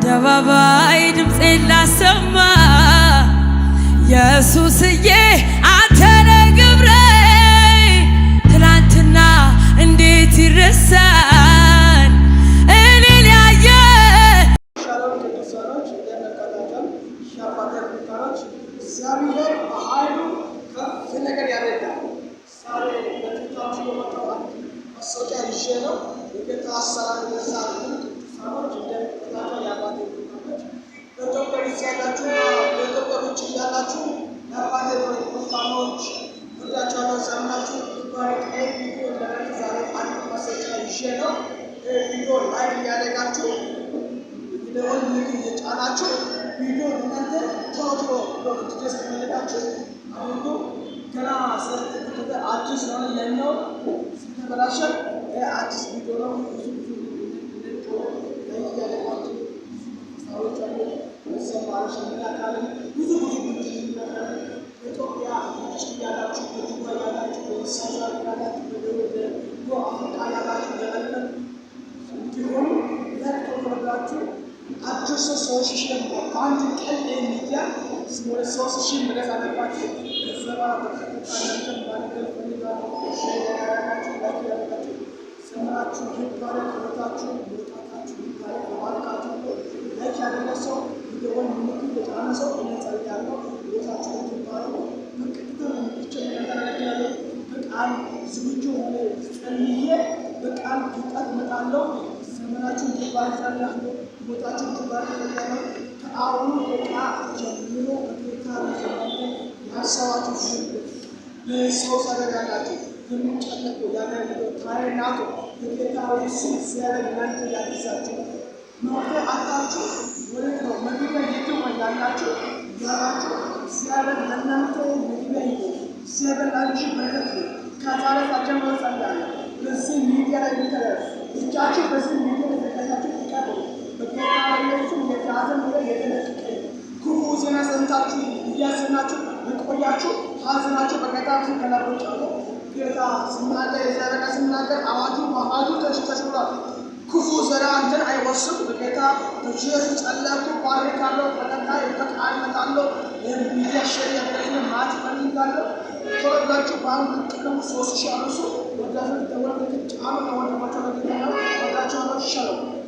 በአደባባይ ድምፄን ላሰማ ኢየሱስዬ አንተ ነህ ክብሬ ትላንትና እንዴት ይረሳል እኔን ያየ ሻሎም ቅዱሳኖች እንደመቀጣጠል ሻባተር ቢታሮች እግዚአብሔር በኃይሉ ከፍ ነገር ያደርጋል። ዛሬ በፊታችሁ በመጣው ማስታወቂያ ይዤ ነው። የጌታ አሰራር ይነሳል። ቅዱሳኖች እንደመቀጣጠል ያባቴ ቢታሮች በኢትዮጵያ ውስጥ ያላችሁና በኢትዮጵያ ውጭ ያላችሁ ያባቴ ቢታሮች ወዳችኋለሁ። ሰምናችሁ ቀይ ቪዲዮ ለእናንተ ዛሬ አንድ ማስታወቂያ ይዤ ነው። ቪዲዮ ላይክ እያደረጋችሁ ቪዲዮውን ልክ እየጫናችሁ ቪዲዮ እናንተ ቶሎ ብሎ እንድትደርስ ከፈለጋችሁ አሁን ገና ስለተከፈተ አዲስ ነው ያለው ስለተበላሸ አዲስ ቪዲዮ ነው። ብዙ ኢትዮጵያ ውጭ ያላችሁ በዱባይ ያላችሁ በሳውዲ ያላችሁ በአፍሪካ ያላችሁ ያለን እንዲሆኑ ለተወረዳችሁ አዲስ ሰዎች ደግሞ አንድ ቀን ሚዲያ ወደ 3000 መድረስ አለባችሁ። ከሰባ በተከታተላችሁ ባለገል ፈልጋችሁ ሼር ያደረጋችሁ ላይክ ያደረጋችሁ ሰማችሁ ይባላል ከታችሁ ወጣታችሁ ይባላል ባልካችሁ ላይክ ያደረገ ሰው ቪዲዮውን ምንም የተጫነ ሰው እነጸልያለሁ ወጣታችሁ ይባላል በቅጥታ ብቻ ያደረጋለሁ በቃል ዝግጁ ሆነ ጸልዬ በቃል ቁጣት መጣለው ዘመናችሁ ይባርካላችሁ ወጣታችሁ ይባርካላችሁ ከአሁኑ በቃ ጀምሮ በጌታ ዘመን ያሳዋችሁ በሰው ሰረጋላችሁ የምትጨነቁ ያለው ታሪናቱ በጌታ ኢየሱስ ሲያረግ እናንተ ያግዛችሁ ማውጣ አጣችሁ ወደ ነው መግቢያ የትም ያላችሁ ያላችሁ ሲያረግ ለእናንተ መግቢያ ሲያበላችሁ በረከት ከዛሬ ጀምሮ ጸልያለሁ። በዚህ ሚዲያ ላይ ተደረሰ እጃችሁ በዚህ ሚዲያ ላይ ተከታችሁ ይቀበሉ በጌታ ኢየሱስ የታዘን ወደ የተለቀቀ ክፉ ዜና ሰምታችሁ እያዘናችሁ በቆያችሁ ሀዘናችሁ በጌታ ኢየሱስ ከላቦቻችሁ ጌታ ስናገር የዘረጋ ስናገር አዋጁ በአዋጁ ተሽሏል። ክፉ ዘራ አንተን አይወስም። በጌታ በኢየሱስ ጸለይኩ ባርካለሁ። በቀጣይ በቃል እመጣለሁ። የሚዲያ ሸሪያ ያደረግን ማት ፈልጋለሁ። ተወዳችሁ ባንክ ቀደም 3000 አርሱ ወዳጆች ደወል ጫማ ወደማቸው ለጌታ ወዳጆች ሻሎም